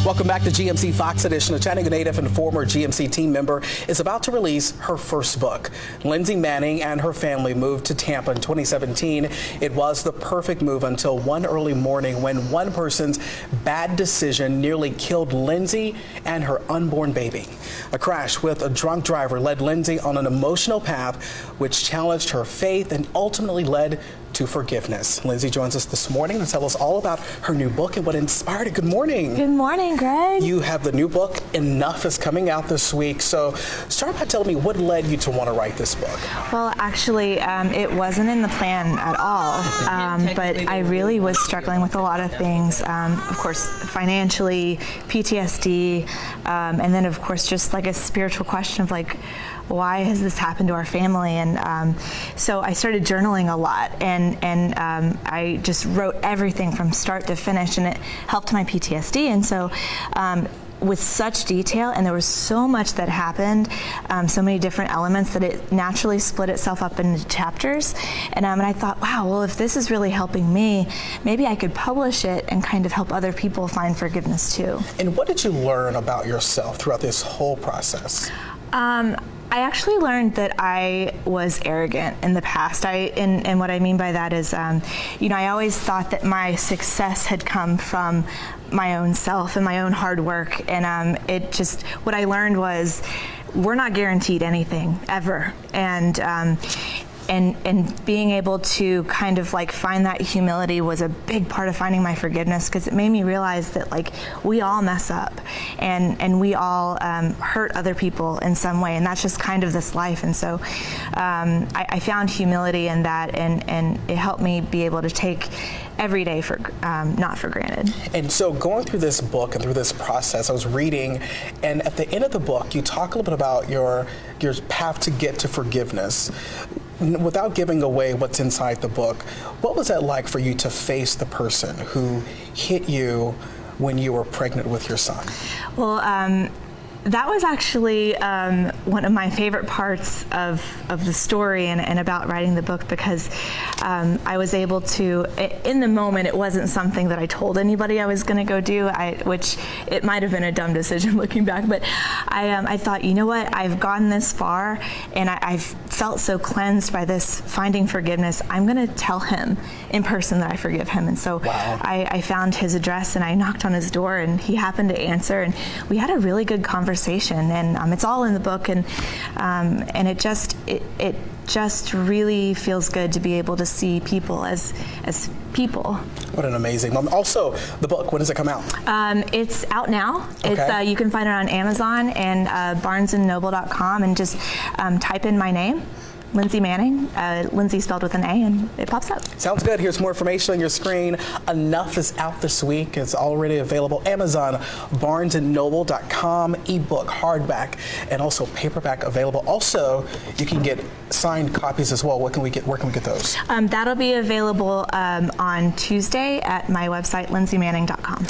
Welcome back to GMC Fox Edition. A Chattanooga native and former GMC team member is about to release her first book. Lindsay Manning and her family moved to Tampa in 2017. It was the perfect move until one early morning when one person's bad decision nearly killed Lindsay and her unborn baby. A crash with a drunk driver led Lindsay on an emotional path which challenged her faith and ultimately led to forgiveness. Lindsay joins us this morning to tell us all about her new book and what inspired it. Good morning. Good morning, Greg. You have the new book, Enough, is coming out this week. So start by telling me what led you to want to write this book. Well, actually, it wasn't in the plan at all, but I really was struggling with a lot of things. Of course, financially, PTSD, and then, of course, just like a spiritual question of like, why has this happened to our family? And so I started journaling a lot, and I just wrote everything from start to finish, and it helped my PTSD. And so with such detail, and there was so much that happened, so many different elements, that it naturally split itself up into chapters. And I thought, wow, well, if this is really helping me, maybe I could publish it and kind of help other people find forgiveness too. And what did you learn about yourself throughout this whole process? I actually learned that I was arrogant in the past. And what I mean by that is, I always thought that my success had come from my own self and my own hard work. And what I learned was, we're not guaranteed anything ever. And being able to kind of like find that humility was a big part of finding my forgiveness, because it made me realize that like we all mess up, and we all hurt other people in some way, and that's just kind of this life. And so I found humility in that, and it helped me be able to take every day not for granted. And so going through this book and through this process, I was reading, and at the end of the book, you talk a little bit about your path to get to forgiveness. Without giving away what's inside the book, what was that like for you to face the person who hit you when you were pregnant with your son? Well, that was actually one of my favorite parts of the story and about writing the book, because I was able to, in the moment, it wasn't something that I told anybody I was going to go do, which it might have been a dumb decision looking back, but I thought, you know what, I've gotten this far, and I've felt so cleansed by this finding forgiveness, I'm going to tell him in person that I forgive him. And so wow. I found his address, and I knocked on his door, and he happened to answer, and we had a really good conversation. And it's all in the book, and it just really feels good to be able to see people as people. What an amazing moment. Also, the book, when does it come out? It's out now. Okay. You can find it on Amazon and barnesandnoble.com, and just type in my name, Lindsay Manning, Lindsay spelled with an A, and it pops up. Sounds good. Here's more information on your screen. Enough is out this week. It's already available. Amazon, barnesandnoble.com, ebook, hardback, and also paperback available. Also, you can get signed copies as well. Where can we get those? That'll be available on Tuesday at my website, lindsaymanning.com.